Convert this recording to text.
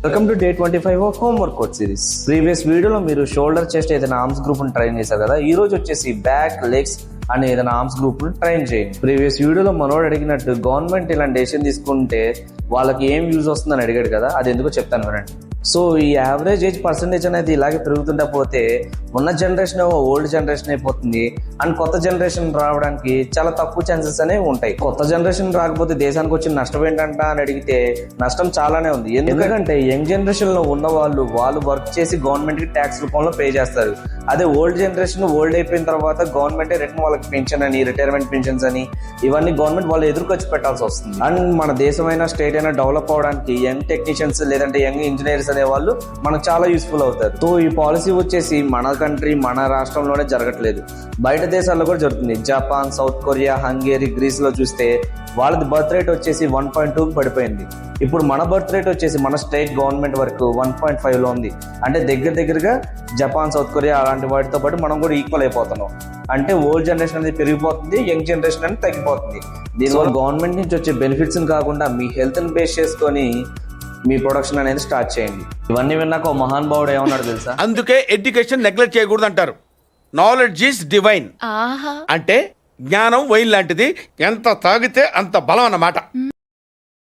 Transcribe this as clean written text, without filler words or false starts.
Welcome to day 25 of home workout series. Previous వీడియోలో మీరు shoulder, chest ఏదైనా arms group train చేశారు కదా. ఈ రోజు వచ్చేసి బ్యాక్, లెగ్స్ అని ఏదైనా ఆర్మ్స్ గ్రూప్ ట్రైన్ చేయండి. ప్రీవియస్ వీడియోలో మనోడు అడిగినట్టు గవర్నమెంట్ ఇలాంటి డెసిషన్ తీసుకుంటే వాళ్ళకి ఏం యూజ్ వస్తుందని అడిగాడు కదా, అది ఎందుకో చెప్తాను వినండి. సో ఈ యావరేజ్ ఏజ్ పర్సంటేజ్ అనేది ఇలాగే పెరుగుతుంటే పోతే ఉన్న జనరేషన్ ఓల్డ్ జనరేషన్ అయిపోతుంది. అండ్ కొత్త జనరేషన్ రావడానికి చాలా తక్కువ ఛాన్సెస్ అనేవి ఉంటాయి. కొత్త జనరేషన్ రాకపోతే దేశానికి వచ్చిన నష్టం ఏంటంట అని అడిగితే నష్టం చాలానే ఉంది. ఎందుకంటే యంగ్ జనరేషన్ లో ఉన్న వాళ్ళు వర్క్ చేసి గవర్నమెంట్ కి ట్యాక్స్ రూపంలో పే చేస్తారు. అదే ఓల్డ్ జనరేషన్ ఓల్డ్ అయిపోయిన తర్వాత గవర్నమెంట్ రిటర్న్ వాళ్ళకి పెన్షన్ అని, రిటైర్మెంట్ పెన్షన్స్ అని ఇవన్నీ గవర్నమెంట్ వాళ్ళు ఎదురు ఖర్చు పెట్టాల్సి వస్తుంది. అండ్ మన దేశమైనా స్టేట్ అయినా డెవలప్ అవడానికి యంగ్ టెక్నీషియన్స్ లేదంటే యంగ్ ఇంజనీర్స్ అనే వాళ్ళు మనకు చాలా యూస్ఫుల్ అవుతారు. సో ఈ పాలసీ వచ్చేసి మన కంట్రీ, మన రాష్ట్రంలోనే జరగట్లేదు, బయట దేశాల్లో కూడా జరుగుతుంది. Japan, South Korea, Hungary, Greece లో చూస్తే వాళ్ళది బర్త్ రేట్ వచ్చేసి 1.2 పడిపోయింది. ఇప్పుడు మన బర్త్ రేట్ వచ్చేసి మన స్టేట్ గవర్నమెంట్ వరకు 1.5 లో ఉంది. అంటే దగ్గరగా జపాన్, సౌత్ కొరియా అలాంటి వాటితో పాటు మనం కూడా ఈక్వల్ అయిపోతున్నాం. అంటే ఓల్డ్ జనరేషన్ అనేది పెరిగిపోతుంది, యంగ్ జనరేషన్ అనేది తగ్గిపోతుంది. దీనివల్ల గవర్నమెంట్ నుంచి వచ్చే బెనిఫిట్స్ కాకుండా మీ హెల్త్ ని బేస్ చేసుకొని మీ ప్రొడక్షన్ అనేది స్టార్ట్ చేయండి. ఇవన్నీ విన్నాక మహానుభావుడు ఏమన్నాడు తెలుసా? అందుకే ఎడ్యుకేషన్ నెగ్లెక్ట్ చేయకూడదు అంటారు. Knowledge is divine. అంటే జ్ఞానం వైన్ లాంటిది, ఎంత తాగితే అంత బలం అన్నమాట.